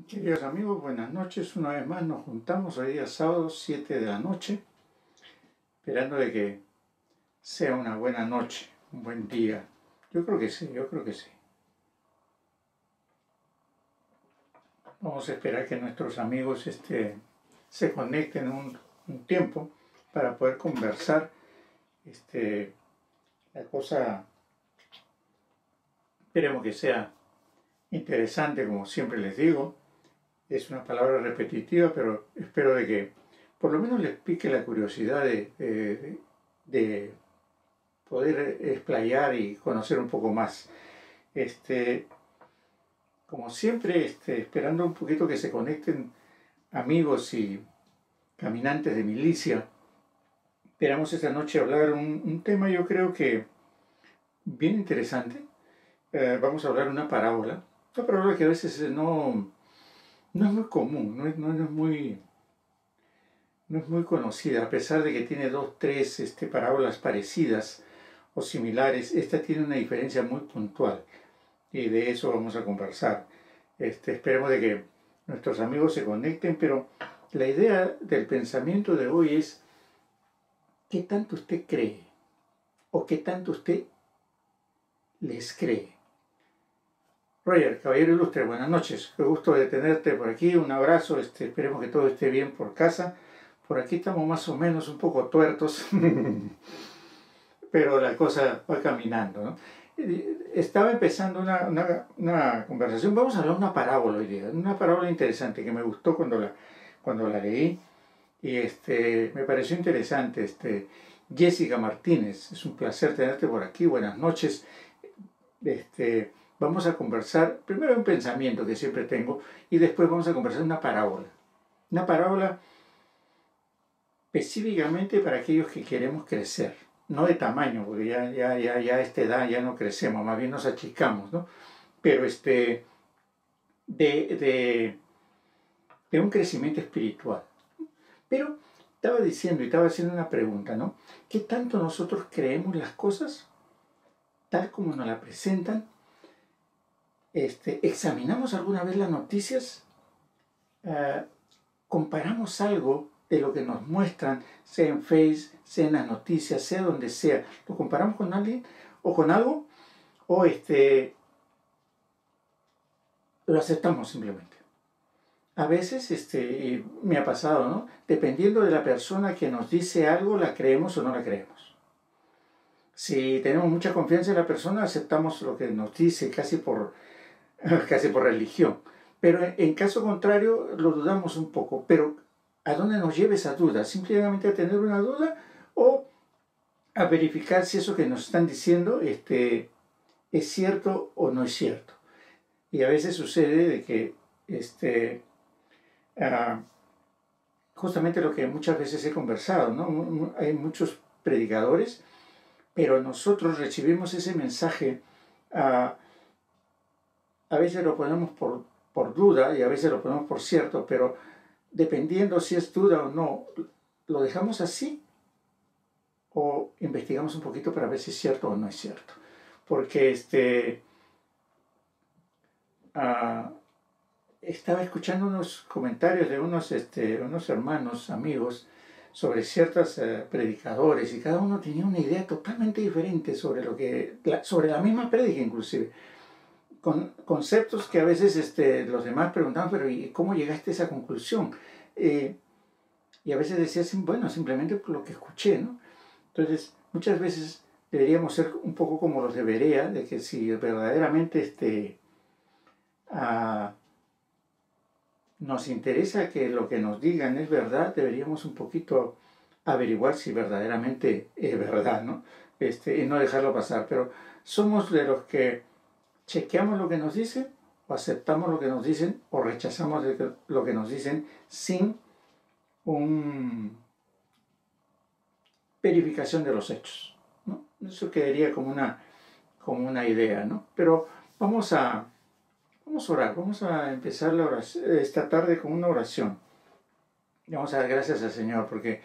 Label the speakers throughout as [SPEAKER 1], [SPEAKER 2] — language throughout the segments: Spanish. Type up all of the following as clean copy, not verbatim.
[SPEAKER 1] Queridos amigos, buenas noches. Una vez más nos juntamos hoy día sábado 7 de la noche, esperando de que sea una buena noche, un buen día. Yo creo que sí, yo creo que sí. Vamos a esperar que nuestros amigos se conecten un tiempo para poder conversar. La cosa, esperemos que sea interesante, como siempre les digo. Es una palabra repetitiva, pero espero de que por lo menos les pique la curiosidad de poder explayar y conocer un poco más. Como siempre, esperando un poquito que se conecten amigos y caminantes de milicia, esperamos esta noche hablar un tema yo creo que bien interesante. Vamos a hablar una parábola que a veces no es muy común, no es muy conocida, a pesar de que tiene dos, tres parábolas parecidas o similares. Esta tiene una diferencia muy puntual y de eso vamos a conversar. Esperemos de que nuestros amigos se conecten, pero la idea del pensamiento de hoy es qué tanto usted cree o qué tanto usted les cree. Roger, caballero ilustre, buenas noches. Qué gusto de tenerte por aquí. Un abrazo. Esperemos que todo esté bien por casa. Por aquí estamos más o menos un poco tuertos, pero la cosa va caminando, ¿no? Estaba empezando una conversación. Vamos a hablar de una parábola hoy día, una parábola interesante que me gustó cuando la leí y me pareció interesante. Jessica Martínez, es un placer tenerte por aquí. Buenas noches. Vamos a conversar primero un pensamiento que siempre tengo y después vamos a conversar una parábola. Una parábola específicamente para aquellos que queremos crecer, no de tamaño, porque ya a esta edad ya no crecemos, más bien nos achicamos, ¿no? Pero de, de un crecimiento espiritual. Pero estaba diciendo y estaba haciendo una pregunta, ¿no? ¿Qué tanto nosotros creemos las cosas tal como nos la presentan? ¿Examinamos alguna vez las noticias? ¿Comparamos algo de lo que nos muestran, sea en Face, sea en las noticias, sea donde sea? ¿Lo comparamos con alguien o con algo? ¿O lo aceptamos simplemente? A veces me ha pasado, ¿no? Dependiendo de la persona que nos dice algo, la creemos o no la creemos. Si tenemos mucha confianza en la persona, aceptamos lo que nos dice casi por religión. Pero en caso contrario, lo dudamos un poco. Pero ¿a dónde nos lleva esa duda? ¿Simplemente a tener una duda o a verificar si eso que nos están diciendo es cierto o no es cierto? Y a veces sucede de que uh, justamente lo que muchas veces he conversado, ¿no? Hay muchos predicadores, pero nosotros recibimos ese mensaje, uh, a veces lo ponemos por duda y a veces lo ponemos por cierto, pero dependiendo si es duda o no, lo dejamos así o investigamos un poquito para ver si es cierto o no es cierto. Porque estaba escuchando unos comentarios de unos hermanos, amigos, sobre ciertos predicadores y cada uno tenía una idea totalmente diferente sobre la misma prédica inclusive. Con conceptos que a veces los demás preguntaban, pero ¿y cómo llegaste a esa conclusión? Y a veces decía, bueno, simplemente por lo que escuché, ¿no? Entonces, muchas veces deberíamos ser un poco como los de Berea, de que si verdaderamente nos interesa que lo que nos digan es verdad, deberíamos un poquito averiguar si verdaderamente es verdad, ¿no? Y no dejarlo pasar. Pero somos de los que chequeamos lo que nos dicen, o aceptamos lo que nos dicen, o rechazamos lo que nos dicen sin una verificación de los hechos, ¿no? Eso quedaría como una idea, ¿no? Pero vamos a orar, vamos a empezar esta tarde con una oración. Y vamos a dar gracias al Señor porque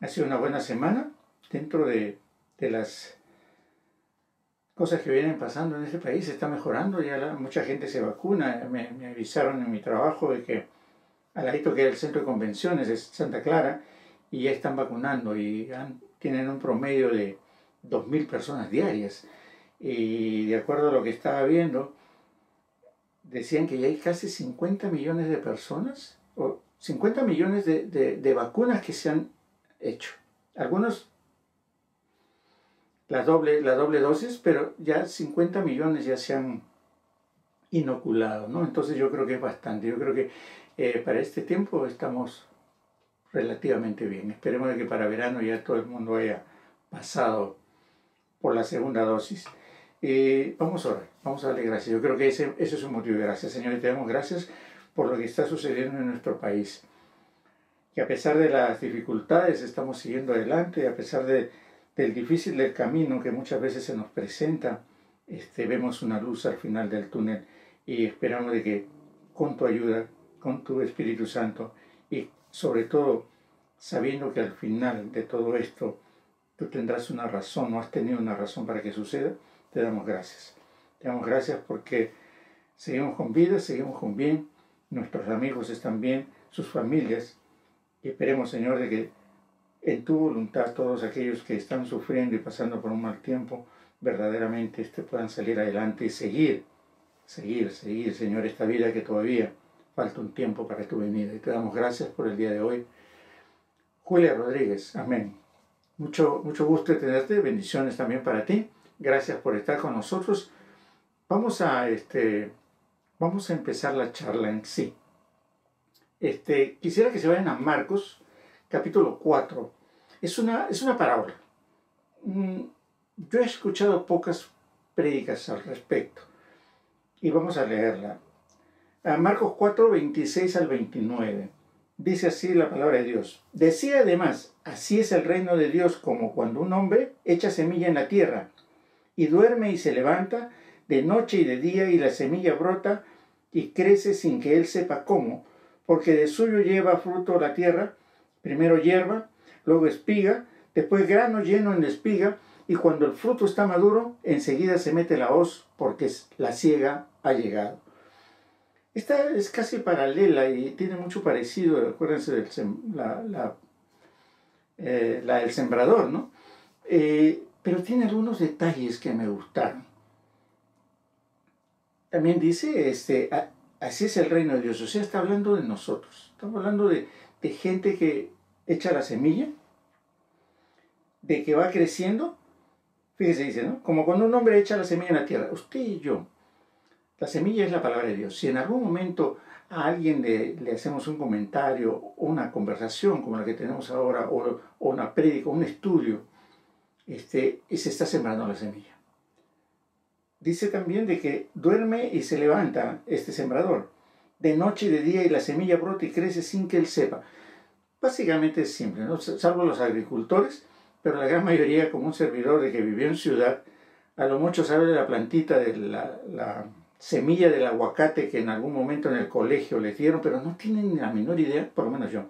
[SPEAKER 1] ha sido una buena semana dentro de las cosas que vienen pasando en este país, se está mejorando, ya mucha gente se vacuna, me avisaron en mi trabajo de que al ladito que era el centro de convenciones de Santa Clara, y ya están vacunando y tienen un promedio de 2.000 personas diarias. Y de acuerdo a lo que estaba viendo, decían que ya hay casi 50 millones de personas, o 50 millones de vacunas que se han hecho. Algunos la doble dosis, pero ya 50 millones ya se han inoculado, ¿no? Entonces yo creo que es bastante. Yo creo que para este tiempo estamos relativamente bien. Esperemos de que para verano ya todo el mundo haya pasado por la segunda dosis. Vamos a orar, vamos a darle gracias. Yo creo que ese es un motivo de gracias. Señor, y te damos gracias por lo que está sucediendo en nuestro país. Que a pesar de las dificultades estamos siguiendo adelante, a pesar del difícil del camino que muchas veces se nos presenta, vemos una luz al final del túnel y esperamos de que con tu ayuda, con tu Espíritu Santo y sobre todo sabiendo que al final de todo esto tú tendrás una razón, o has tenido una razón para que suceda, te damos gracias. Te damos gracias porque seguimos con vida, seguimos con bien, nuestros amigos están bien, sus familias, y esperemos, Señor, de que en tu voluntad todos aquellos que están sufriendo y pasando por un mal tiempo, verdaderamente puedan salir adelante y seguir, Señor, esta vida que todavía falta un tiempo para tu venida. Y te damos gracias por el día de hoy. Julia Rodríguez, amén. Mucho gusto de tenerte, bendiciones también para ti. Gracias por estar con nosotros. Vamos a empezar la charla en sí. Quisiera que se vayan a Marcos, capítulo 4. Es una parábola. Yo he escuchado pocas prédicas al respecto. Y vamos a leerla. Marcos 4, 26 al 29. Dice así la palabra de Dios. Decía además, así es el reino de Dios como cuando un hombre echa semilla en la tierra y duerme y se levanta de noche y de día y la semilla brota y crece sin que él sepa cómo, porque de suyo lleva fruto la tierra, primero hierba, luego espiga, después grano lleno en la espiga, y cuando el fruto está maduro, enseguida se mete la hoz, porque la siega ha llegado. Esta es casi paralela y tiene mucho parecido, acuérdense la del sembrador, ¿no? Pero tiene algunos detalles que me gustaron. También dice, así es el reino de Dios, o sea, está hablando de nosotros, estamos hablando de gente que echa la semilla, de que va creciendo. Fíjese, dice, ¿no? Como cuando un hombre echa la semilla en la tierra, usted y yo, la semilla es la palabra de Dios. Si en algún momento a alguien le hacemos un comentario o una conversación como la que tenemos ahora, o una prédica, un estudio, y se está sembrando la semilla. Dice también de que duerme y se levanta este sembrador, de noche y de día, y la semilla brota y crece sin que él sepa. Básicamente es simple, ¿no? Salvo los agricultores, pero la gran mayoría, como un servidor de que vivió en ciudad, a lo mucho sabe de la plantita, de la semilla del aguacate que en algún momento en el colegio les dieron, pero no tienen la menor idea, por lo menos yo,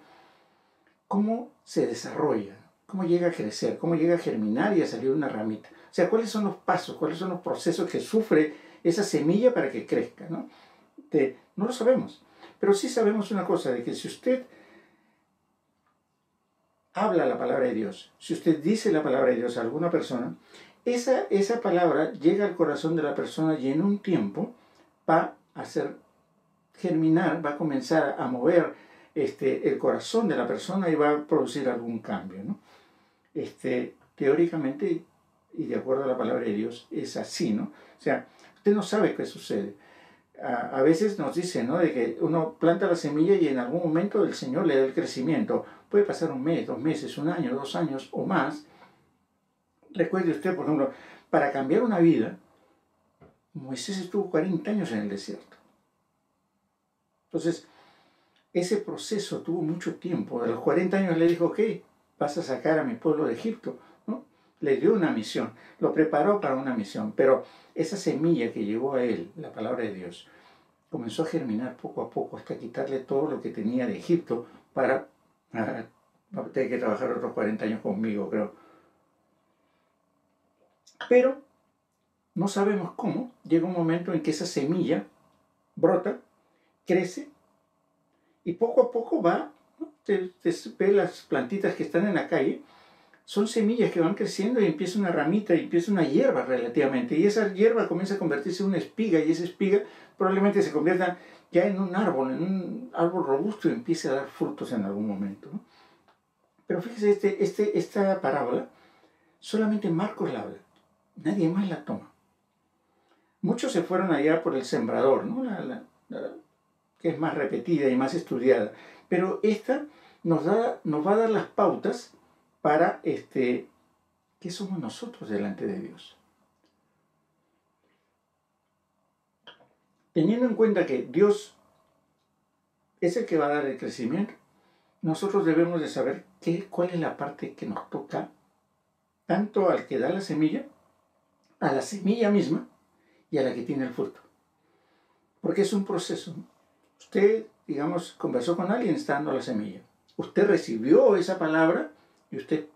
[SPEAKER 1] cómo se desarrolla, cómo llega a crecer, cómo llega a germinar y a salir una ramita. O sea, cuáles son los pasos, cuáles son los procesos que sufre esa semilla para que crezca, ¿no? No lo sabemos, pero sí sabemos una cosa, de que si usted habla la palabra de Dios, si usted dice la palabra de Dios a alguna persona, esa palabra llega al corazón de la persona y en un tiempo va a hacer germinar, va a comenzar a mover el corazón de la persona y va a producir algún cambio, ¿no? Teóricamente y de acuerdo a la palabra de Dios es así, ¿no? O sea, usted no sabe qué sucede. A veces nos dicen, ¿no?, de que uno planta la semilla y en algún momento el Señor le da el crecimiento. Puede pasar un mes, 2 meses, 1 año, 2 años o más. Recuerde usted, por ejemplo, para cambiar una vida, Moisés estuvo 40 años en el desierto. Entonces, ese proceso tuvo mucho tiempo. A los 40 años le dijo, ok, vas a sacar a mi pueblo de Egipto, ¿no? Le dio una misión, lo preparó para una misión, pero esa semilla que llegó a él, la palabra de Dios, comenzó a germinar poco a poco hasta quitarle todo lo que tenía de Egipto para... va a tener que trabajar otros 40 años conmigo, creo. Pero no sabemos cómo, llega un momento en que esa semilla brota, crece y poco a poco va, ¿no? Te ve las plantitas que están en la calle, son semillas que van creciendo y empieza una ramita y empieza una hierba relativamente. Y esa hierba comienza a convertirse en una espiga y esa espiga probablemente se convierta ya en un árbol robusto y empiece a dar frutos en algún momento, ¿no? Pero fíjese, esta parábola solamente Marcos la habla, nadie más la toma. Muchos se fueron allá por el sembrador, ¿no? Que es más repetida y más estudiada. Pero esta nos va a dar las pautas para qué somos nosotros delante de Dios. Teniendo en cuenta que Dios es el que va a dar el crecimiento, nosotros debemos de saber cuál es la parte que nos toca, tanto al que da la semilla, a la semilla misma y a la que tiene el fruto. Porque es un proceso. Usted, digamos, conversó con alguien, está dando la semilla. Usted recibió esa palabra y usted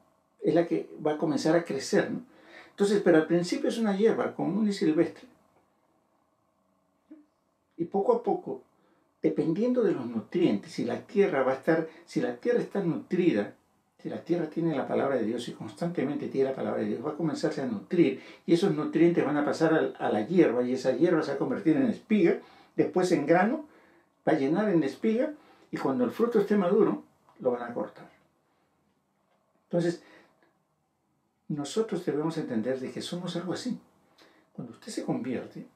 [SPEAKER 1] es la que va a comenzar a crecer, ¿no? Entonces, pero al principio es una hierba común y silvestre. Y poco a poco, dependiendo de los nutrientes, si la tierra está nutrida, si la tierra tiene la palabra de Dios y constantemente tiene la palabra de Dios, va a comenzarse a nutrir y esos nutrientes van a pasar a la hierba y esa hierba se va a convertir en espiga, después en grano, va a llenar en espiga y cuando el fruto esté maduro, lo van a cortar. Entonces, nosotros debemos entender de que somos algo así. Cuando usted se convierte,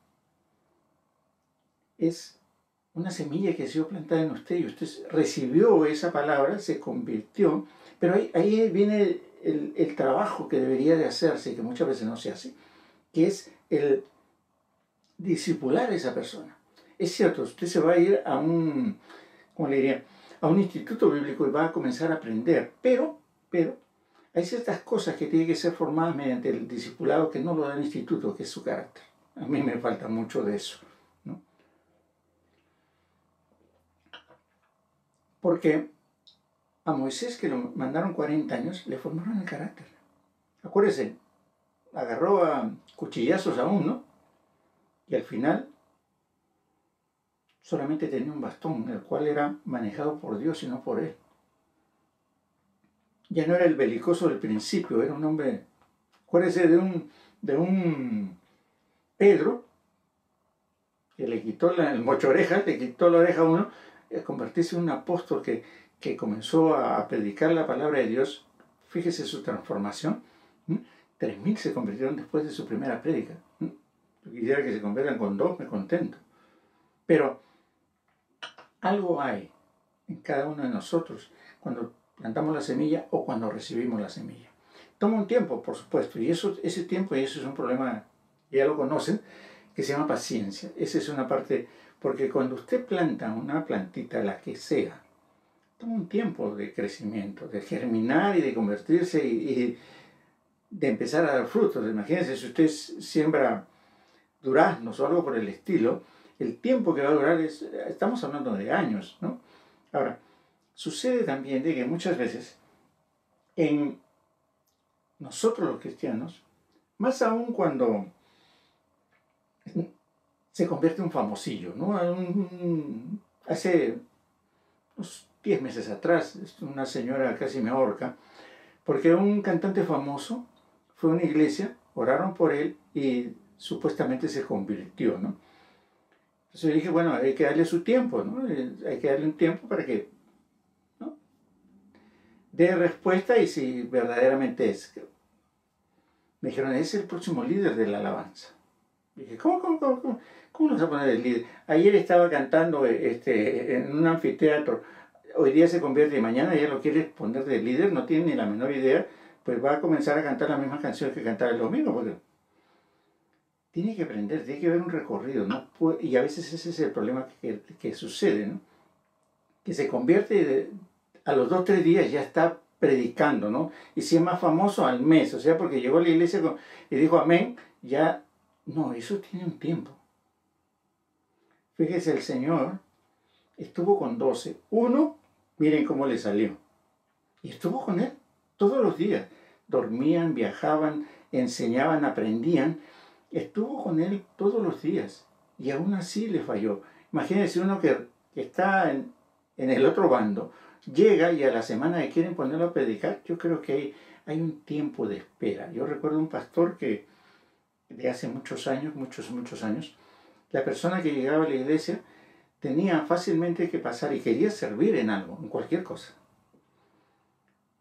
[SPEAKER 1] es una semilla que ha sido plantada en usted y usted recibió esa palabra, se convirtió, pero ahí viene el trabajo que debería de hacerse y que muchas veces no se hace, que es el discipular a esa persona. Es cierto, usted se va a ir a un instituto bíblico y va a comenzar a aprender, pero hay ciertas cosas que tienen que ser formadas mediante el discipulado que no lo da el instituto, que es su carácter. A mí me falta mucho de eso, ¿no? Porque a Moisés, que lo mandaron 40 años, le formaron el carácter. Acuérdense, agarró a cuchillazos a uno y al final solamente tenía un bastón, el cual era manejado por Dios y no por él. Ya no era el belicoso del principio, era un hombre, acuérdense de un Pedro, que le quitó el mochoreja, le quitó la oreja a uno, convertirse en un apóstol que comenzó a predicar la palabra de Dios. Fíjese su transformación. 3.000 se convirtieron después de su primera prédica. Yo quisiera que se conviertan con 2, me contento. Pero algo hay en cada uno de nosotros cuando plantamos la semilla o cuando recibimos la semilla. Toma un tiempo, por supuesto, y ese tiempo, y eso es un problema, ya lo conocen, que se llama paciencia. Esa es una parte, porque cuando usted planta una plantita, la que sea, toma un tiempo de crecimiento, de germinar y de convertirse y de empezar a dar frutos. Imagínense, si usted siembra duraznos o algo por el estilo, el tiempo que va a durar estamos hablando de años, ¿no? Ahora, sucede también de que muchas veces en nosotros los cristianos, más aún cuando se convierte en un famosillo, ¿no? Hace unos 10 meses atrás, una señora casi me ahorca, porque un cantante famoso fue a una iglesia, oraron por él y supuestamente se convirtió, ¿no? Entonces yo dije, bueno, hay que darle su tiempo, ¿no? Hay que darle un tiempo para que, ¿no?, dé respuesta y si verdaderamente es. Me dijeron, es el próximo líder de la alabanza. Dije, ¿cómo lo vas a poner el líder? Ayer estaba cantando en un anfiteatro, hoy día se convierte y mañana ya lo quiere poner de líder, no tiene ni la menor idea, pues va a comenzar a cantar las mismas canciones que cantaba el domingo, porque tiene que aprender, tiene que ver un recorrido, ¿no? Y a veces ese es el problema que sucede, ¿no? Que se convierte a los 2 o 3 días ya está predicando, ¿no? Y si es más famoso al mes, o sea, porque llegó a la iglesia y dijo amén, ya, no, eso tiene un tiempo. Fíjese, el Señor estuvo con 12. Uno, miren cómo le salió. Y estuvo con él todos los días. Dormían, viajaban, enseñaban, aprendían. Estuvo con él todos los días y aún así le falló. Imagínense uno que está en el otro bando, llega y a la semana que quieren ponerlo a predicar. Yo creo que hay un tiempo de espera. Yo recuerdo un pastor que de hace muchos años, muchos años, la persona que llegaba a la iglesia tenía fácilmente que pasar y quería servir en algo, en cualquier cosa.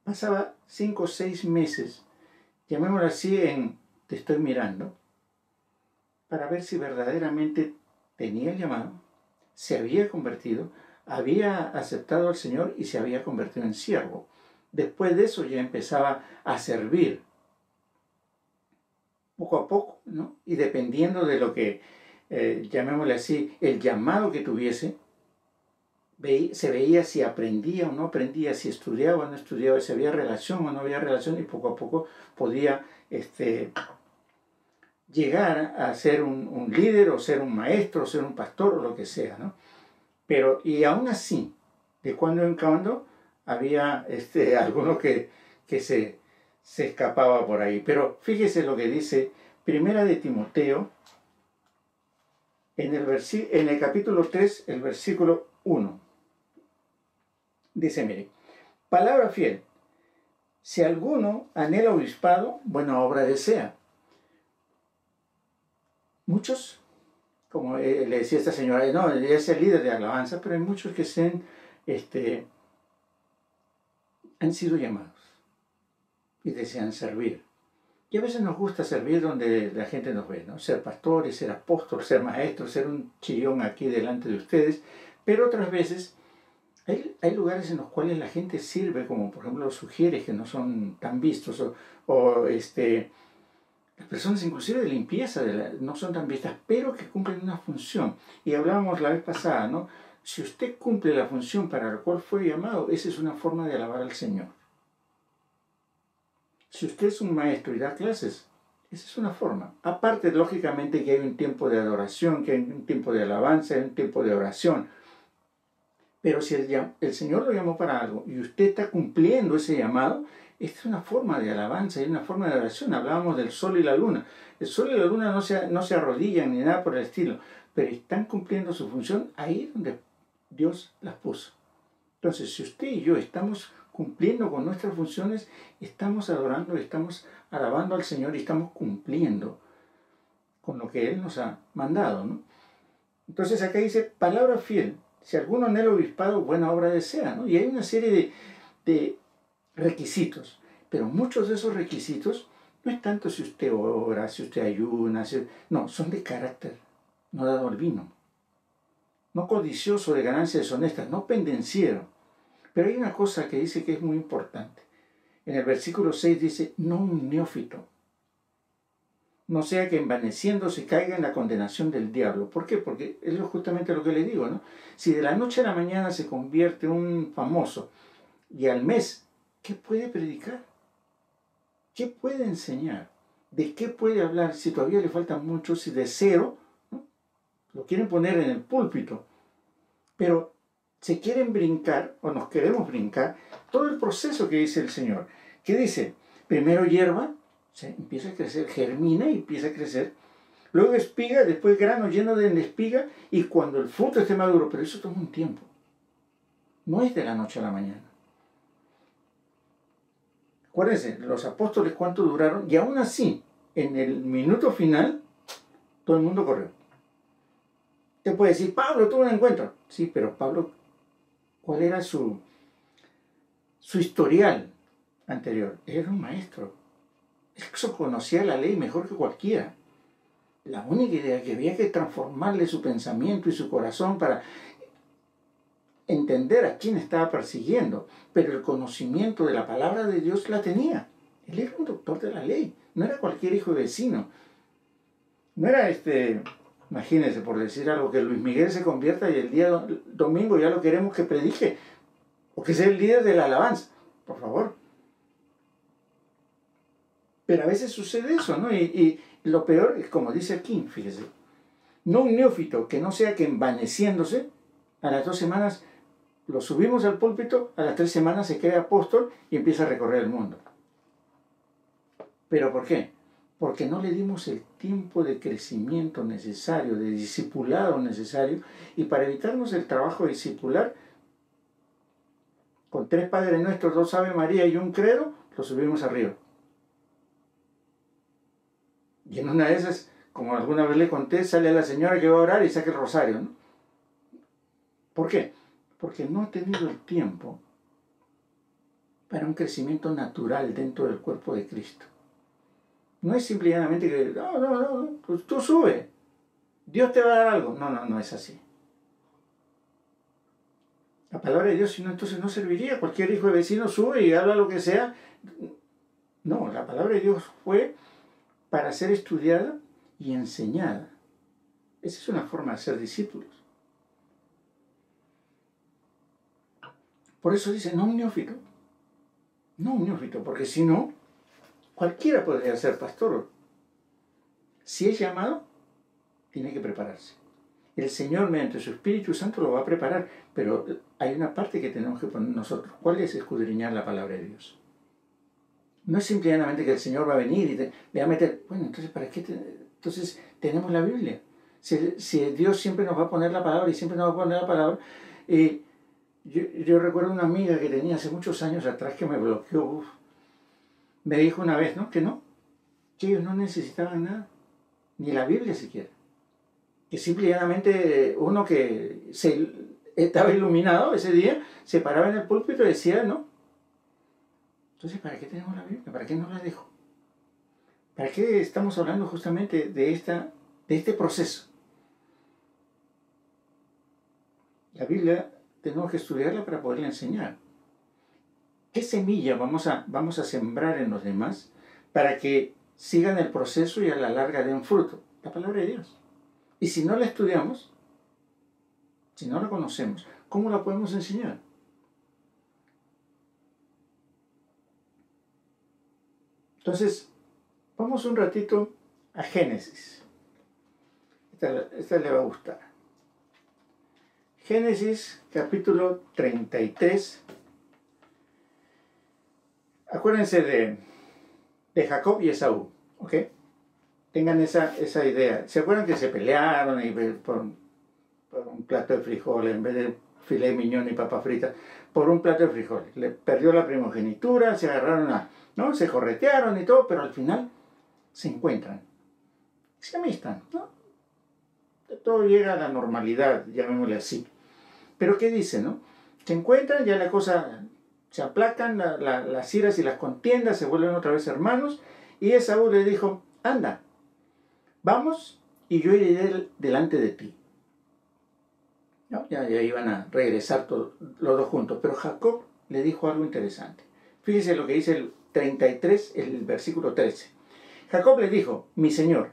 [SPEAKER 1] Pasaba 5 o 6 meses, llamémoslo así, te estoy mirando, para ver si verdaderamente tenía el llamado, se había convertido, había aceptado al Señor y se había convertido en siervo. Después de eso ya empezaba a servir, poco a poco, ¿no? Y dependiendo de lo que, llamémosle así, el llamado que tuviese, se veía si aprendía o no aprendía, si estudiaba o no estudiaba, si había relación o no había relación, y poco a poco podía llegar a ser un líder, o ser un maestro, o ser un pastor, o lo que sea, ¿no? Pero, y aún así, de cuando en cuando, había alguno que se escapaba por ahí. Pero fíjese lo que dice Primera de Timoteo, en el capítulo 3, el versículo 1. Dice, mire, palabra fiel, si alguno anhela obispado, buena obra desea. Muchos, como le decía esta señora, no, ella es el líder de alabanza, pero hay muchos que han sido llamados y desean servir. Y a veces nos gusta servir donde la gente nos ve, ¿no? Ser pastores, ser apóstoles, ser maestros, ser un chillón aquí delante de ustedes, pero otras veces hay lugares en los cuales la gente sirve, como por ejemplo los sugieres que no son tan vistos, o las personas inclusive de limpieza no son tan vistas, pero que cumplen una función. Y hablábamos la vez pasada, ¿no? Si usted cumple la función para la cual fue llamado, esa es una forma de alabar al Señor. Si usted es un maestro y da clases, esa es una forma. Aparte, lógicamente, que hay un tiempo de adoración, que hay un tiempo de alabanza, hay un tiempo de oración. Pero si el Señor lo llamó para algo y usted está cumpliendo ese llamado, esta es una forma de alabanza y una forma de oración. Hablábamos del sol y la luna. El sol y la luna no se arrodillan ni nada por el estilo, pero están cumpliendo su función ahí donde Dios las puso. Entonces, si usted y yo estamos cumpliendo con nuestras funciones, estamos adorando, estamos alabando al Señor y estamos cumpliendo con lo que Él nos ha mandado, ¿no? Entonces acá dice, palabra fiel. Si alguno anhela obispado, buena obra desea, ¿no? Y hay una serie de requisitos, pero muchos de esos requisitos no es tanto si usted ora, si usted ayuna, no, son de carácter, no dado al vino, no codicioso de ganancias deshonestas, no pendenciero. Pero hay una cosa que dice que es muy importante. En el versículo 6 dice, no un neófito, no sea que envaneciéndose caiga en la condenación del diablo. ¿Por qué? Porque es justamente lo que le digo, ¿no? Si de la noche a la mañana se convierte un famoso y al mes, ¿qué puede predicar? ¿Qué puede enseñar? ¿De qué puede hablar si todavía le faltan muchos? Si de cero, ¿no? Lo quieren poner en el púlpito, pero se quieren brincar, o nos queremos brincar, todo el proceso que dice el Señor. ¿Qué dice? Primero hierba, empieza a crecer, germina y empieza a crecer. Luego espiga, después grano lleno de espiga, y cuando el fruto esté maduro, pero eso toma un tiempo. No es de la noche a la mañana. Acuérdense, los apóstoles cuánto duraron, y aún así, en el minuto final, todo el mundo corrió. Te puede decir, Pablo tuvo un encuentro. Sí, pero Pablo, ¿cuál era su historial anterior? Era un maestro. Eso conocía la ley mejor que cualquiera. La única idea que había que transformarle su pensamiento y su corazón para entender a quién estaba persiguiendo, pero el conocimiento de la palabra de Dios la tenía. Él era un doctor de la ley, no era cualquier hijo de vecino. No era imagínense, por decir algo, que Luis Miguel se convierta y el día domingo ya lo queremos que predique, o que sea el líder de la alabanza, por favor. Pero a veces sucede eso, ¿no? Y lo peor es, como dice aquí, fíjese, no un neófito que no sea que envaneciéndose, a las 2 semanas lo subimos al púlpito, a las 3 semanas se crea apóstol y empieza a recorrer el mundo. ¿Pero por qué? porque no le dimos el tiempo de crecimiento necesario, de discipulado necesario, y para evitarnos el trabajo discipular, con 3 Padres Nuestros, 2 Ave María y un credo, lo subimos arriba. Y en una de esas, como alguna vez le conté, sale la señora que va a orar y saca el rosario, ¿no? ¿Por qué? Porque no ha tenido el tiempo para un crecimiento natural dentro del cuerpo de Cristo. No es simplemente que, no, pues tú sube, Dios te va a dar algo. No es así. La palabra de Dios, si no, entonces no serviría. Cualquier hijo de vecino sube y habla lo que sea. No, la palabra de Dios fue para ser estudiada y enseñada. Esa es una forma de ser discípulos. Por eso dice, no un neófito. No un neófito, porque si no, cualquiera podría ser pastor. Si es llamado, tiene que prepararse. El Señor, mediante su Espíritu Santo, lo va a preparar, pero hay una parte que tenemos que poner nosotros. ¿Cuál es? Escudriñar la palabra de Dios. No es simplemente que el Señor va a venir y le va a meter, bueno, entonces, ¿para qué? Entonces, tenemos la Biblia. Si Dios siempre nos va a poner la palabra y siempre nos va a poner la palabra. Yo recuerdo una amiga que tenía hace muchos años atrás que me bloqueó. Me dijo una vez, ¿no? Que ellos no necesitaban nada, ni la Biblia siquiera. Que simplemente uno que estaba iluminado ese día, se paraba en el púlpito y decía, ¿no? Entonces, ¿para qué tenemos la Biblia? ¿Para qué nos la dejo? ¿Para qué estamos hablando justamente de este proceso? La Biblia tenemos que estudiarla para poderla enseñar. ¿Qué semilla vamos a sembrar en los demás para que sigan el proceso y a la larga den fruto? La palabra de Dios. Y si no la estudiamos, si no la conocemos, ¿cómo la podemos enseñar? Entonces, vamos un ratito a Génesis. Esta le va a gustar. Génesis capítulo 33. Acuérdense de Jacob y Esaú, ¿ok? Tengan esa idea. ¿Se acuerdan que se pelearon por un plato de frijoles en vez de filet mignon y papa frita? Por un plato de frijoles. Le perdió la primogenitura, se agarraron ¿no? Se corretearon y todo, pero al final se encuentran. Se amistan, ¿no? Todo llega a la normalidad, llamémosle así. Pero ¿qué dice, no? Se encuentran, ya la cosa se aplacan, las iras y las contiendas se vuelven otra vez hermanos, y Esaú le dijo, anda, vamos y yo iré delante de ti. ¿No? Ya iban a regresar los dos juntos, pero Jacob le dijo algo interesante. Fíjese lo que dice el 33, el versículo 13. Jacob le dijo, mi señor,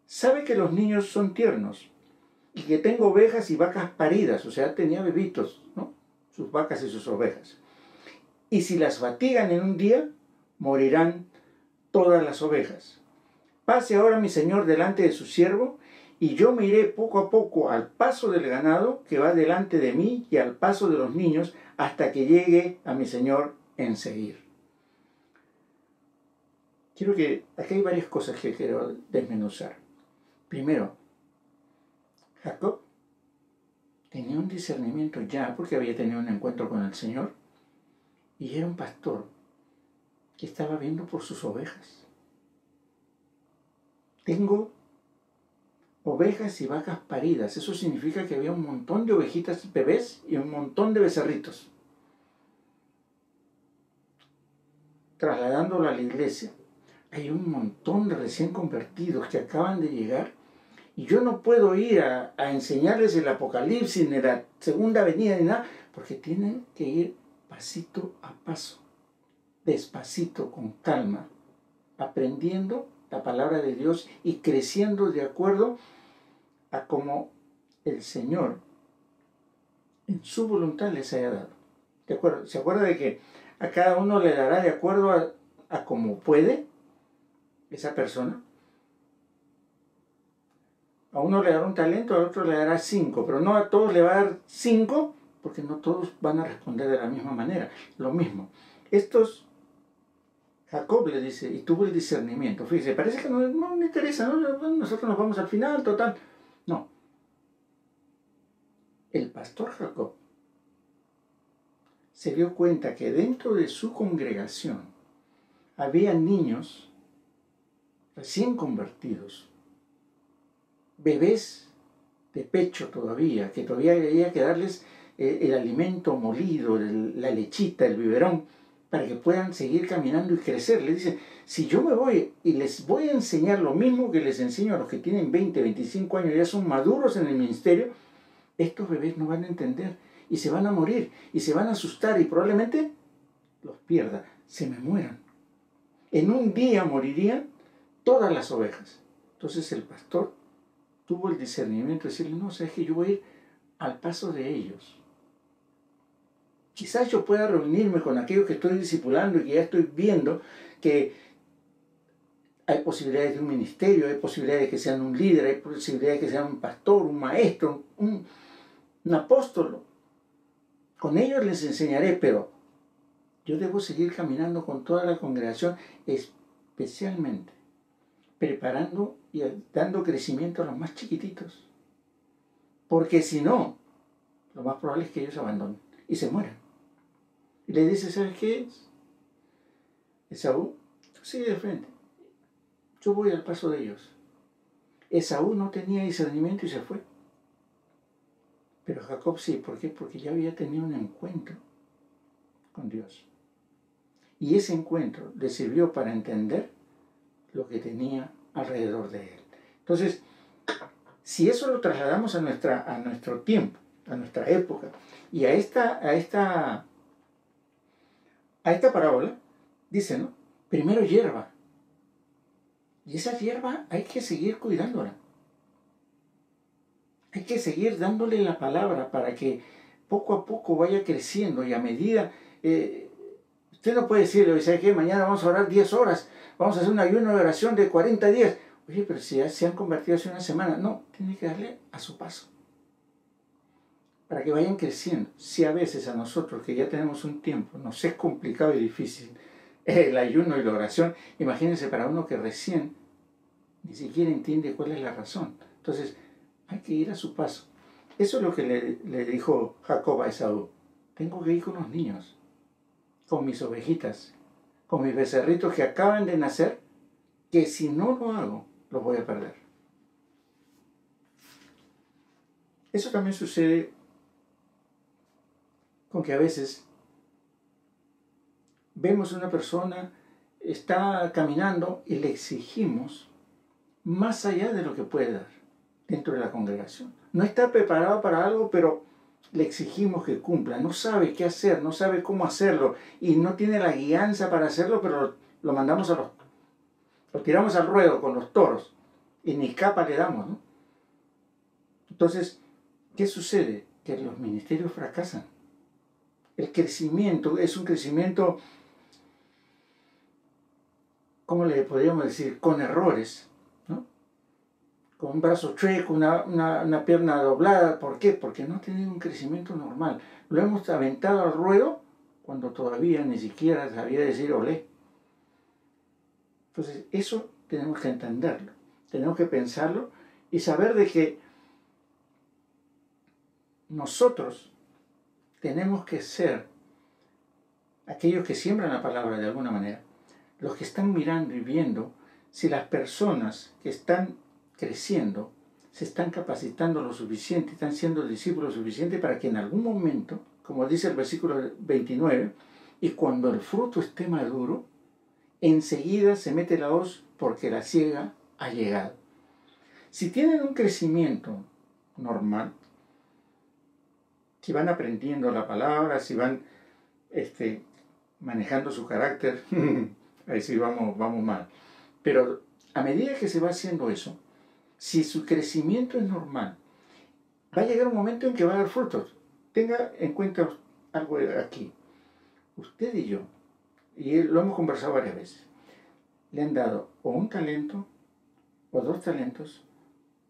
[SPEAKER 1] sabe que los niños son tiernos y que tengo ovejas y vacas paridas, o sea, tenía bebitos, ¿no? Sus vacas y sus ovejas. Y si las fatigan en un día, morirán todas las ovejas. Pase ahora mi señor delante de su siervo, y yo me iré poco a poco al paso del ganado que va delante de mí y al paso de los niños, hasta que llegue a mi señor en Seir. Aquí hay varias cosas que quiero desmenuzar. Primero, Jacob tenía un discernimiento ya porque había tenido un encuentro con el Señor y era un pastor que estaba viendo por sus ovejas. Tengo ovejas y vacas paridas. Eso significa que había un montón de ovejitas bebés y un montón de becerritos. Trasladándolo a la iglesia, hay un montón de recién convertidos que acaban de llegar y yo no puedo ir a enseñarles el Apocalipsis ni la segunda venida ni nada, porque tienen que ir pasito a paso, despacito, con calma, aprendiendo la palabra de Dios y creciendo de acuerdo a como el Señor en su voluntad les haya dado. ¿De acuerdo? ¿Se acuerda de que a cada uno le dará de acuerdo a como puede esa persona? A uno le dará un talento, al otro le dará 5, pero no a todos le va a dar 5, porque no todos van a responder de la misma manera. Lo mismo. Jacob le dice, y tuvo el discernimiento. Fíjese, parece que no le interesa, ¿no? Nosotros nos vamos al final, total. No. El pastor Jacob se dio cuenta que dentro de su congregación había niños recién convertidos, bebés de pecho todavía, que todavía había que darles el alimento molido, la lechita, el biberón, para que puedan seguir caminando y crecer. Le dice, si yo me voy y les voy a enseñar lo mismo que les enseño a los que tienen 20, 25 años, ya son maduros en el ministerio, estos bebés no van a entender y se van a morir y se van a asustar y probablemente los pierda, se me mueran. En un día morirían todas las ovejas. Entonces el pastor tuvo el discernimiento de decirle, no, sabes que yo voy a ir al paso de ellos. Quizás yo pueda reunirme con aquellos que estoy discipulando y que ya estoy viendo que hay posibilidades de un ministerio, hay posibilidades de que sean un líder, hay posibilidades de que sean un pastor, un maestro, un apóstol. Con ellos les enseñaré, pero yo debo seguir caminando con toda la congregación, especialmente preparando y dando crecimiento a los más chiquititos. Porque si no, lo más probable es que ellos abandonen y se mueran. Y le dice, ¿sabes qué es? Esaú, tú sigue de frente. Yo voy al paso de ellos. Esaú no tenía discernimiento y se fue. Pero Jacob sí. ¿Por qué? Porque ya había tenido un encuentro con Dios. Y ese encuentro le sirvió para entender lo que tenía alrededor de él. Entonces, si eso lo trasladamos a nuestro tiempo, a nuestra época, y a esta parábola, dice, ¿no? Primero hierba. Y esa hierba hay que seguir cuidándola. Hay que seguir dándole la palabra para que poco a poco vaya creciendo y a medida... usted no puede decirle, ¿sabe qué? Mañana vamos a orar 10 horas, vamos a hacer un ayuno de oración de 40 días. Oye, pero si ya se han convertido hace una semana. No, tiene que darle a su paso. Para que vayan creciendo. Si a veces a nosotros que ya tenemos un tiempo nos es complicado y difícil el ayuno y la oración, imagínense para uno que recién ni siquiera entiende cuál es la razón. Entonces, hay que ir a su paso. Eso es lo que le dijo Jacob a Esaú. Tengo que ir con los niños, con mis ovejitas, con mis becerritos que acaban de nacer, que si no lo hago, los voy a perder. Eso también sucede con que a veces vemos a una persona, está caminando y le exigimos más allá de lo que puede dar dentro de la congregación. No está preparado para algo, pero le exigimos que cumpla. No sabe qué hacer, no sabe cómo hacerlo y no tiene la guianza para hacerlo, pero lo mandamos lo tiramos al ruedo con los toros y ni capa le damos, ¿no? Entonces, ¿qué sucede? Que los ministerios fracasan. El crecimiento es un crecimiento, ¿cómo le podríamos decir? Con errores, ¿no? Con un brazo chueco, una pierna doblada. ¿Por qué? Porque no tienen un crecimiento normal. Lo hemos aventado al ruedo cuando todavía ni siquiera sabía decir olé. Entonces, eso tenemos que entenderlo, tenemos que pensarlo y saber de que nosotros tenemos que ser aquellos que siembran la palabra de alguna manera, los que están mirando y viendo si las personas que están creciendo se están capacitando lo suficiente, están siendo discípulos suficientes para que en algún momento, como dice el versículo 29, y cuando el fruto esté maduro, enseguida se mete la hoz porque la siega ha llegado. Si tienen un crecimiento normal, si van aprendiendo la palabra, si van manejando su carácter, ahí sí vamos mal. Pero a medida que se va haciendo eso, si su crecimiento es normal, va a llegar un momento en que va a dar frutos. Tenga en cuenta algo aquí. Usted y yo, y lo hemos conversado varias veces, le han dado o un talento, o 2 talentos,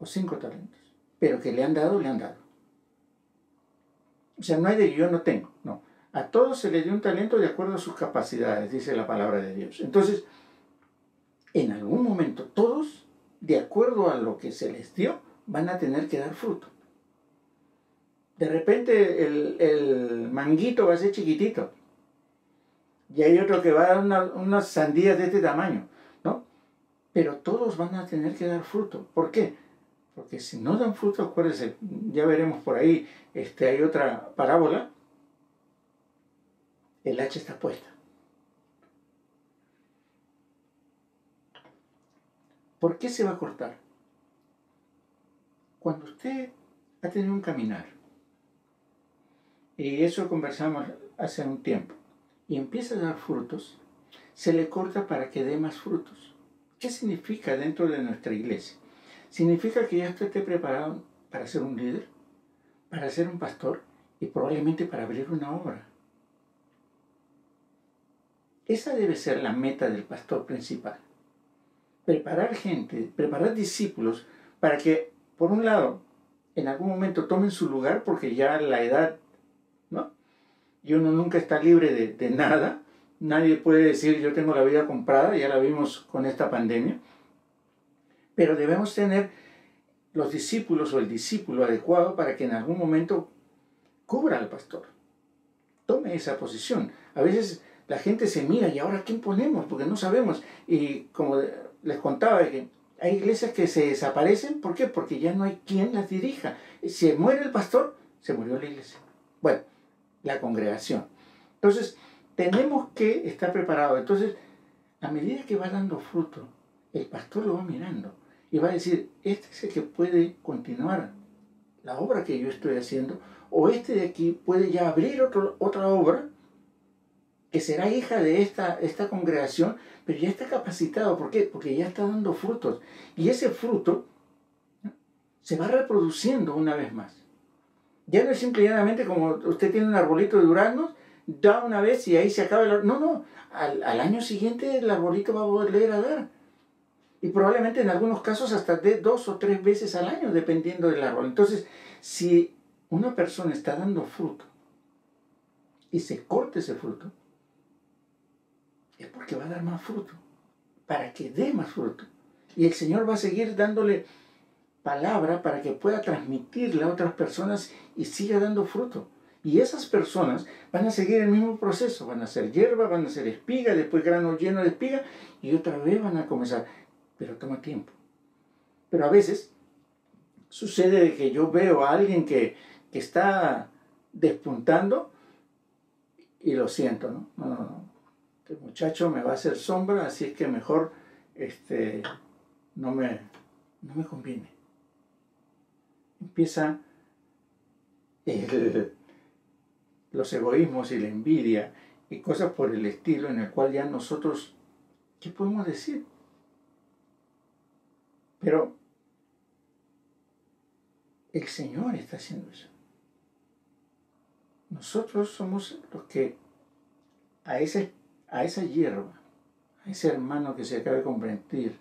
[SPEAKER 1] o 5 talentos. Pero que le han dado, le han dado. O sea, no hay de yo no tengo, no. A todos se les dio un talento de acuerdo a sus capacidades, dice la palabra de Dios. Entonces, en algún momento, todos, de acuerdo a lo que se les dio, van a tener que dar fruto. De repente el manguito va a ser chiquitito. Y hay otro que va a dar unas sandías de este tamaño, ¿no? Pero todos van a tener que dar fruto. ¿Por qué? Porque si no dan fruto, acuérdense, ya veremos por ahí, hay otra parábola, el hacha está puesta. ¿Por qué se va a cortar? Cuando usted ha tenido un caminar, y eso conversamos hace un tiempo, y empieza a dar frutos, se le corta para que dé más frutos. ¿Qué significa dentro de nuestra iglesia? Significa que ya usted esté preparado para ser un líder, para ser un pastor y probablemente para abrir una obra. Esa debe ser la meta del pastor principal. Preparar gente, preparar discípulos para que, por un lado, en algún momento tomen su lugar porque ya la edad, ¿no? Y uno nunca está libre de nada. Nadie puede decir yo tengo la vida comprada, ya la vimos con esta pandemia. Pero debemos tener los discípulos o el discípulo adecuado para que en algún momento cubra al pastor. Tome esa posición. A veces la gente se mira y ahora ¿quién ponemos? Porque no sabemos. Y como les contaba, que hay iglesias que se desaparecen. ¿Por qué? Porque ya no hay quien las dirija. Si muere el pastor, se murió la iglesia. Bueno, la congregación. Entonces, tenemos que estar preparados. Entonces, a medida que va dando fruto, el pastor lo va mirando y va a decir, este es el que puede continuar la obra que yo estoy haciendo, o este de aquí puede ya abrir otra obra que será hija de esta congregación, pero ya está capacitado. ¿Por qué? Porque ya está dando frutos. Y ese fruto, ¿no?, se va reproduciendo una vez más. Ya no es simplemente como usted tiene un arbolito de duraznos, da una vez y ahí se acaba el árbol. No, al año siguiente el arbolito va a volver a dar. Y probablemente en algunos casos hasta de 2 o 3 veces al año, dependiendo del árbol. Entonces, si una persona está dando fruto y se corta ese fruto, es porque va a dar más fruto, para que dé más fruto. Y el Señor va a seguir dándole palabra para que pueda transmitirle a otras personas y siga dando fruto. Y esas personas van a seguir el mismo proceso, van a ser hierba, van a ser espiga, después grano lleno de espiga y otra vez van a comenzar. Pero toma tiempo. Pero a veces sucede que yo veo a alguien que está despuntando y lo siento, ¿no? No. Este muchacho me va a hacer sombra, así es que mejor no me conviene. Empieza los egoísmos y la envidia y cosas por el estilo, en el cual ya nosotros, ¿qué podemos decir? Pero el Señor está haciendo eso. Nosotros somos los que a esa hierba, a ese hermano que se acaba de convertir,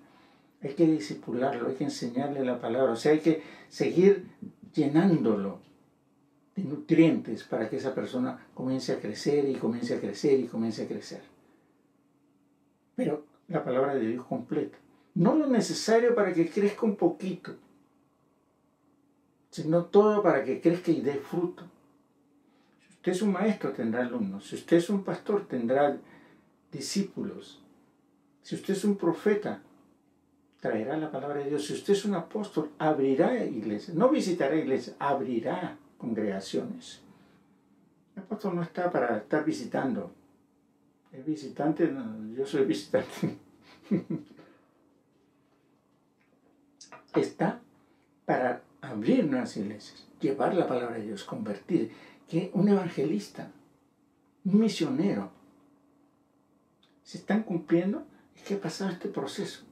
[SPEAKER 1] hay que discipularlo, hay que enseñarle la palabra, o sea, hay que seguir llenándolo de nutrientes para que esa persona comience a crecer y comience a crecer y comience a crecer. Pero la palabra de Dios completa. No lo necesario para que crezca un poquito, sino todo para que crezca y dé fruto. Si usted es un maestro, tendrá alumnos. Si usted es un pastor, tendrá discípulos. Si usted es un profeta, traerá la palabra de Dios. Si usted es un apóstol, abrirá iglesias. No visitará iglesias, abrirá congregaciones. El apóstol no está para estar visitando. El visitante, no, yo soy visitante. Está para abrir nuevas iglesias, llevar la palabra de Dios, convertir. Que un evangelista, un misionero, se están cumpliendo, es que ha pasado este proceso.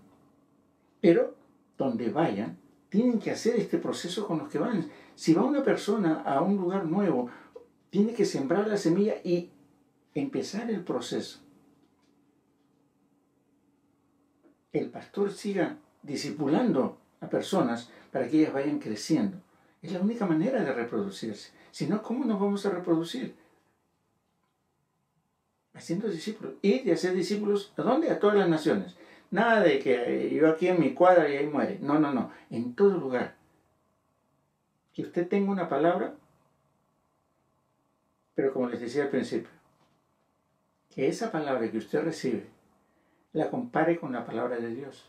[SPEAKER 1] Pero donde vayan, tienen que hacer este proceso con los que van. Si va una persona a un lugar nuevo, tiene que sembrar la semilla y empezar el proceso. El pastor siga discipulando a personas para que ellas vayan creciendo. Es la única manera de reproducirse. Si no, ¿cómo nos vamos a reproducir? haciendo discípulos. Ir y hacer discípulos, ¿a dónde? A todas las naciones. Nada de que yo aquí en mi cuadra y ahí muere. No, no, no. En todo lugar. Que usted tenga una palabra, pero como les decía al principio, que esa palabra que usted recibe la compare con la palabra de Dios.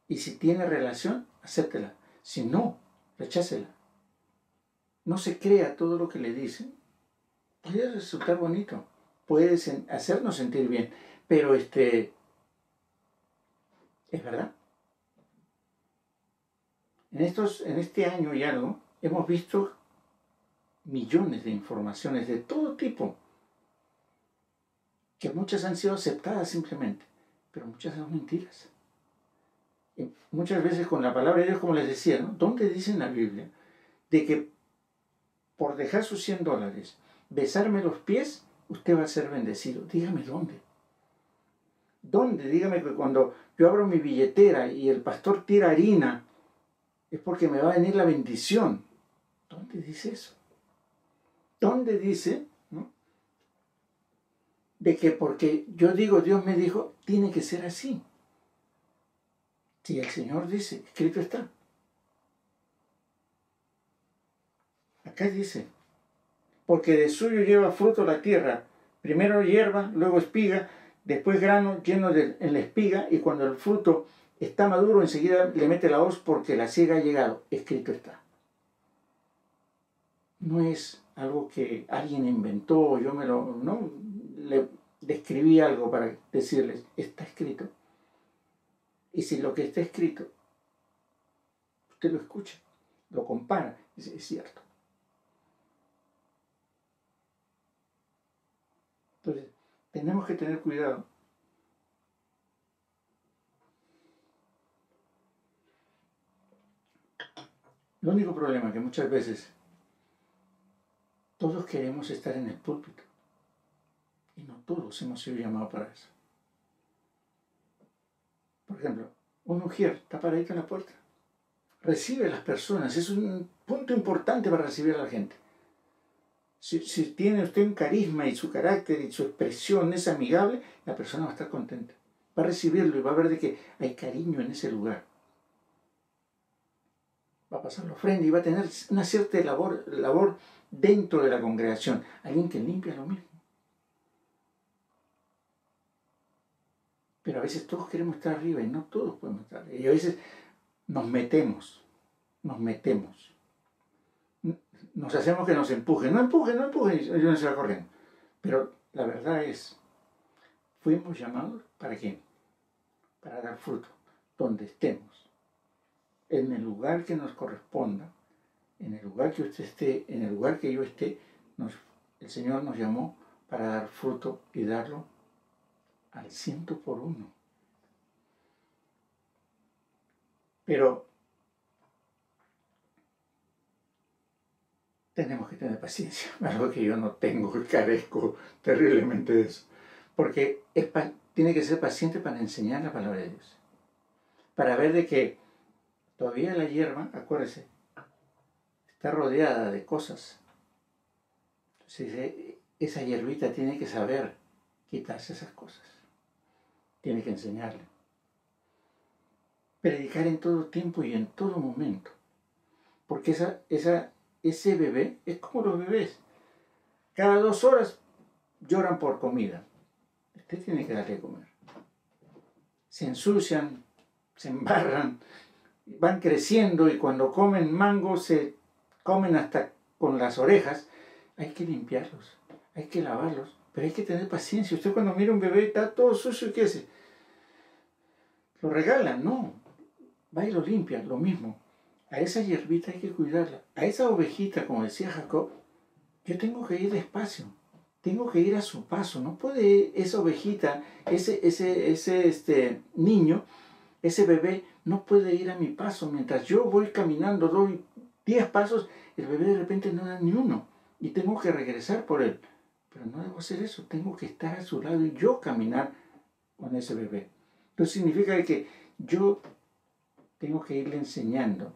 [SPEAKER 1] Y si tiene relación, acéptela. Si no, rechácela. No se crea todo lo que le dicen. Puede resultar bonito, puede hacernos sentir bien, pero es verdad. En este año y algo hemos visto millones de informaciones de todo tipo, que muchas han sido aceptadas simplemente, pero muchas son mentiras. Y muchas veces con la palabra de Dios, como les decía, ¿no? ¿Dónde dice en la Biblia de que por dejar sus $100, besarme los pies, usted va a ser bendecido? Dígame dónde. ¿Dónde? Dígame que cuando yo abro mi billetera y el pastor tira harina, es porque me va a venir la bendición. ¿Dónde dice eso? ¿Dónde dice, ¿no?, de que porque yo digo, Dios me dijo, tiene que ser así? Si el Señor dice, escrito está. Acá dice, porque de suyo lleva fruto la tierra, primero hierba, luego espiga, después grano lleno en la espiga, y cuando el fruto está maduro, enseguida le mete la hoz porque la siega ha llegado. Escrito está. No es algo que alguien inventó, yo no, le describí algo para decirles, está escrito. Y si lo que está escrito, usted lo escucha, lo compara, dice, es cierto. Entonces, tenemos que tener cuidado. El único problema es que muchas veces todos queremos estar en el púlpito y no todos hemos sido llamados para eso. Por ejemplo, un ujier está paradito en la puerta, recibe a las personas, es un punto importante para recibir a la gente. Si tiene usted un carisma y su carácter y su expresión es amigable, la persona va a estar contenta, va a recibirlo y va a ver de que hay cariño en ese lugar. Va a pasar la ofrenda y va a tener una cierta labor dentro de la congregación. Alguien que limpia lo mismo. Pero a veces todos queremos estar arriba y no todos podemos estar arriba. Y a veces nos metemos. Nos hacemos que nos empujen. No empujen, y uno se va corriendo. Pero la verdad es, fuimos llamados ¿para qué? Para dar fruto, donde estemos. En el lugar que nos corresponda, en el lugar que usted esté, en el lugar que yo esté, el Señor nos llamó para dar fruto y darlo al 100%. Pero tenemos que tener paciencia, algo que yo no tengo, carezco terriblemente de eso. Porque tiene que ser paciente para enseñar la palabra de Dios. Para ver de que todavía la hierba, acuérdese, está rodeada de cosas. Entonces, esa hierbita tiene que saber quitarse esas cosas. Tiene que enseñarle. Predicar en todo tiempo y en todo momento. Porque ese bebé es como los bebés. Cada 2 horas lloran por comida. Usted tiene que darle a comer. Se ensucian, se embarran, van creciendo y cuando comen mango se comen hasta con las orejas. Hay que limpiarlos, hay que lavarlos, pero hay que tener paciencia. Usted cuando mira un bebé está todo sucio, ¿qué hace? Lo regalan, no. Va y lo limpia, lo mismo. A esa hierbita hay que cuidarla. A esa ovejita, como decía Jacob, yo tengo que ir despacio. Tengo que ir a su paso. No puede esa ovejita, ese niño, ese bebé, no puede ir a mi paso. Mientras yo voy caminando, doy 10 pasos, el bebé de repente no da ni uno. Y tengo que regresar por él. Pero no debo hacer eso. Tengo que estar a su lado y yo caminar con ese bebé. Entonces significa que yo tengo que irle enseñando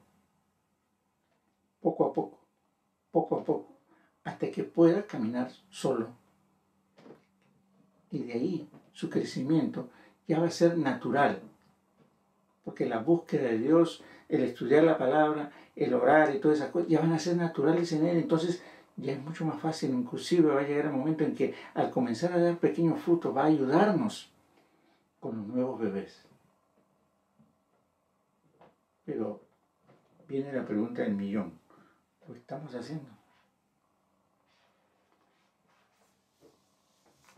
[SPEAKER 1] poco a poco, hasta que pueda caminar solo. Y de ahí su crecimiento ya va a ser natural. Porque la búsqueda de Dios, el estudiar la palabra, el orar y todas esas cosas, ya van a ser naturales en él. Entonces ya es mucho más fácil. Inclusive va a llegar el momento en que al comenzar a dar pequeños frutos va a ayudarnos con los nuevos bebés. Pero viene la pregunta del millón. ¿Lo estamos haciendo?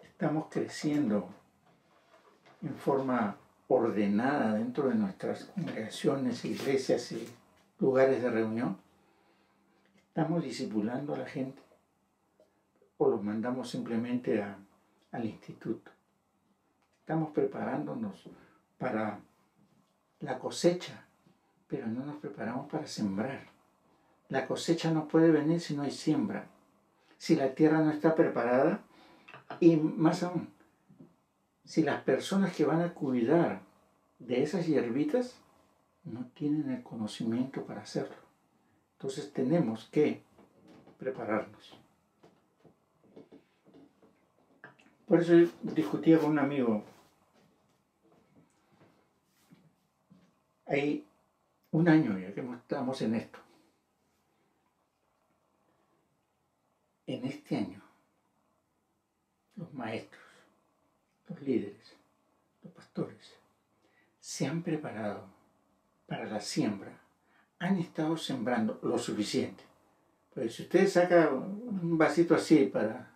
[SPEAKER 1] ¿Estamos creciendo en forma ordenada dentro de nuestras congregaciones, iglesias y lugares de reunión? ¿Estamos discipulando a la gente? ¿O los mandamos simplemente al instituto? Estamos preparándonos para la cosecha, pero no nos preparamos para sembrar. La cosecha no puede venir si no hay siembra. Si la tierra no está preparada, y más aún, si las personas que van a cuidar de esas hierbitas no tienen el conocimiento para hacerlo. Entonces tenemos que prepararnos. Por eso yo discutía con un amigo. Hay un año ya que estamos en esto. En este año, los maestros, los líderes, los pastores, se han preparado para la siembra. Han estado sembrando lo suficiente. Pues si usted saca un vasito así para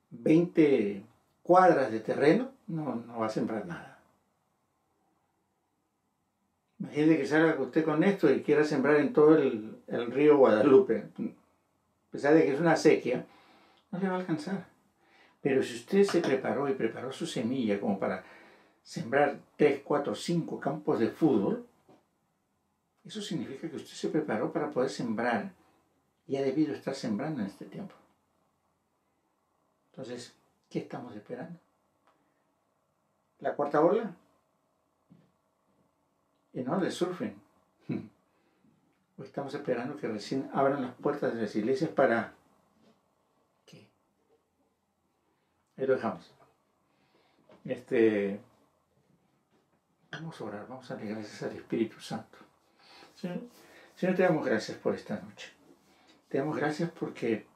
[SPEAKER 1] 20 cuadras de terreno, no va a sembrar nada. Imagínese que salga usted con esto y quiera sembrar en todo el río Guadalupe. A pesar de que es una sequía, no le va a alcanzar. Pero si usted se preparó y preparó su semilla como para sembrar 3, 4, 5 campos de fútbol, eso significa que usted se preparó para poder sembrar y ha debido estar sembrando en este tiempo. Entonces, ¿qué estamos esperando? ¿La cuarta ola? Y no le surfen. O estamos esperando que recién abran las puertas de las iglesias para... ¿qué? Ahí lo dejamos. Vamos a orar, vamos a darle gracias al Espíritu Santo. Señor, te damos gracias por esta noche. Te damos gracias porque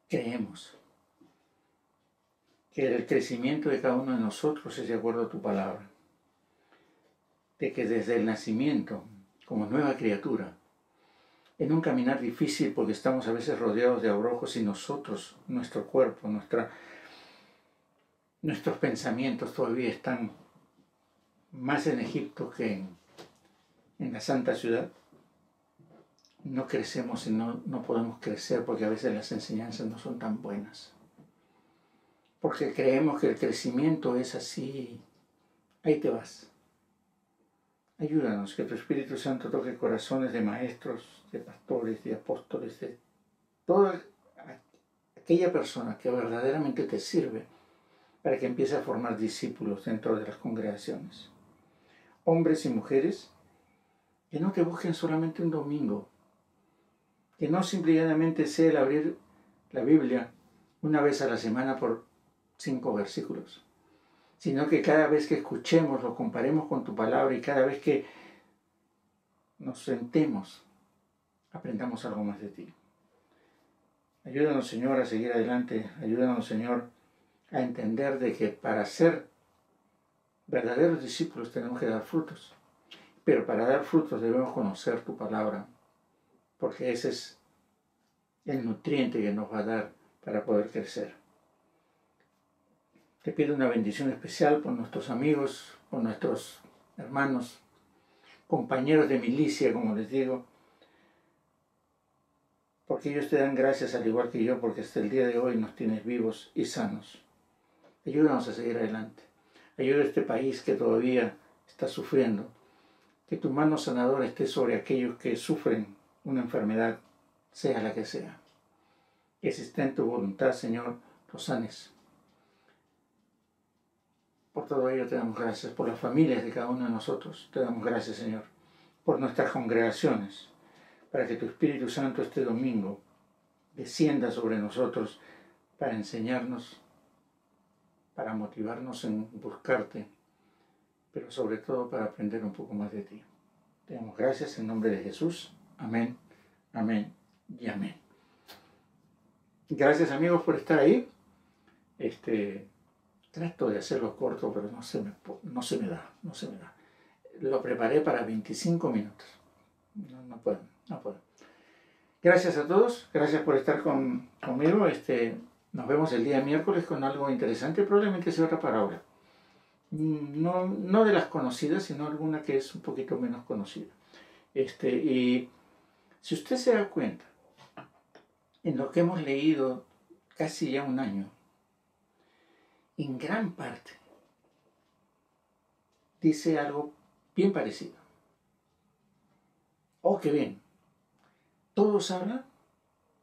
[SPEAKER 1] creemos que el crecimiento de cada uno de nosotros es de acuerdo a tu palabra. De que desde el nacimiento, como nueva criatura, en un caminar difícil porque estamos a veces rodeados de abrojos y nosotros, nuestro cuerpo, nuestros pensamientos todavía están más en Egipto que en la santa ciudad. No crecemos y no podemos crecer porque a veces las enseñanzas no son tan buenas. Porque creemos que el crecimiento es así, ahí te vas. Ayúdanos, que tu Espíritu Santo toque corazones de maestros, de pastores, de apóstoles, de toda aquella persona que verdaderamente te sirve para que empiece a formar discípulos dentro de las congregaciones. Hombres y mujeres que no te busquen solamente un domingo, que no simplemente sea el abrir la Biblia una vez a la semana por 5 versículos, sino que cada vez que escuchemos lo comparemos con tu palabra y cada vez que nos sentemos aprendamos algo más de ti. Ayúdanos, Señor, a seguir adelante. Ayúdanos, Señor, a entender de que para ser verdaderos discípulos tenemos que dar frutos. Pero para dar frutos debemos conocer tu palabra, porque ese es el nutriente que nos va a dar para poder crecer. Te pido una bendición especial por nuestros amigos, por nuestros hermanos, compañeros de milicia, como les digo, porque ellos te dan gracias al igual que yo, porque hasta el día de hoy nos tienes vivos y sanos. Ayúdanos a seguir adelante. Ayuda a este país que todavía está sufriendo. Que tu mano sanadora esté sobre aquellos que sufren una enfermedad, sea la que sea. Que si está en tu voluntad, Señor, los sanes. Por todo ello te damos gracias, por las familias de cada uno de nosotros. Te damos gracias, Señor, por nuestras congregaciones, para que tu Espíritu Santo este domingo descienda sobre nosotros para enseñarnos para motivarnos en buscarte, pero sobre todo para aprender un poco más de ti. Te damos gracias en nombre de Jesús. Amén, amén y amén. Gracias amigos por estar ahí. Trato de hacerlo corto, pero no se me da. Lo preparé para 25 minutos. No puedo. Gracias a todos, gracias por estar conmigo. Nos vemos el día miércoles con algo interesante, probablemente sea otra parábola. No de las conocidas, sino alguna que es un poquito menos conocida. Y si usted se da cuenta, en lo que hemos leído casi ya un año, en gran parte dice algo bien parecido. Oh, qué bien. Todos hablan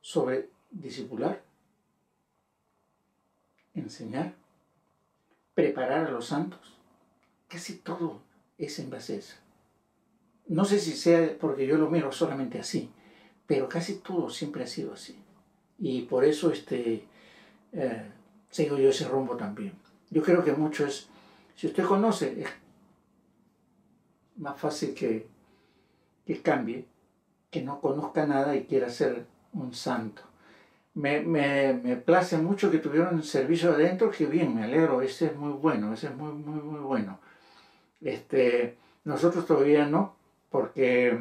[SPEAKER 1] sobre discipular, enseñar, preparar a los santos. Casi todo es en base a eso. No sé si sea porque yo lo miro solamente así, pero casi todo siempre ha sido así. Y por eso sigo yo ese rumbo también. Yo creo que mucho es, si usted conoce, es más fácil que cambie, que no conozca nada y quiera ser un santo. Me place mucho que tuvieron servicio adentro, que bien, me alegro, ese es muy bueno, ese es muy bueno. Nosotros todavía no, porque,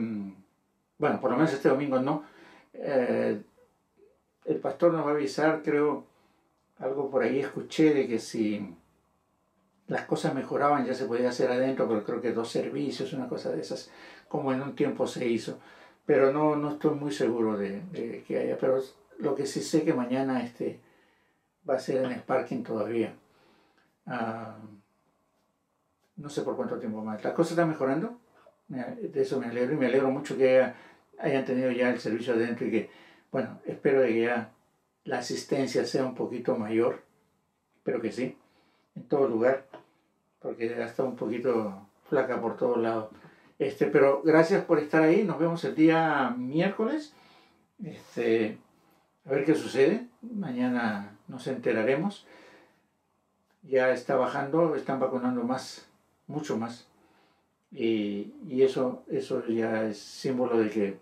[SPEAKER 1] bueno, por lo menos este domingo no. El pastor nos va a avisar, creo, algo por ahí escuché de que si las cosas mejoraban ya se podía hacer adentro, pero creo que 2 servicios, una cosa de esas, como en un tiempo se hizo. Pero no estoy muy seguro de que haya, pero lo que sí sé que mañana va a ser en el parking todavía. No sé por cuánto tiempo más. La cosa está mejorando, de eso me alegro, y me alegro mucho que hayan tenido ya el servicio adentro y que, bueno, espero de que ya la asistencia sea un poquito mayor, espero que sí, en todo lugar, porque ya está un poquito flaca por todos lados. Pero gracias por estar ahí, nos vemos el día miércoles, a ver qué sucede, mañana nos enteraremos. Ya está bajando, están vacunando más, mucho más, y eso ya es símbolo de que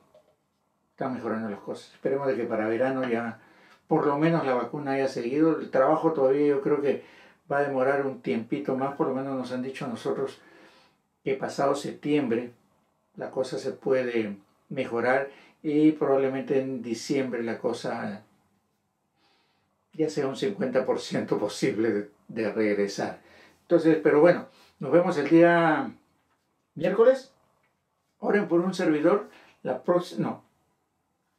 [SPEAKER 1] están mejorando las cosas. Esperemos de que para verano ya por lo menos la vacuna haya seguido. El trabajo todavía yo creo que va a demorar un tiempito más, por lo menos nos han dicho a nosotros que pasado septiembre la cosa se puede mejorar y probablemente en diciembre la cosa ya sea un 50% posible de regresar. Entonces, pero bueno, nos vemos el día miércoles. Oren por un servidor. La próxima, no,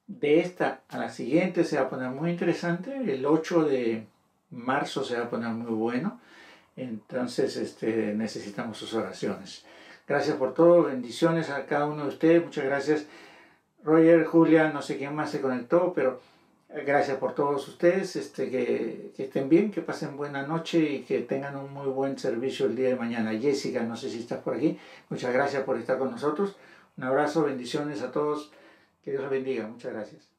[SPEAKER 1] de esta a la siguiente se va a poner muy interesante. El 8 de marzo se va a poner muy bueno. Entonces necesitamos sus oraciones. Gracias por todo, bendiciones a cada uno de ustedes. Muchas gracias Roger, Julia, no sé quién más se conectó, pero gracias por todos ustedes. Que estén bien, que pasen buena noche y que tengan un muy buen servicio el día de mañana. Jessica, no sé si estás por aquí. Muchas gracias por estar con nosotros. Un abrazo, bendiciones a todos. Que Dios los bendiga. Muchas gracias.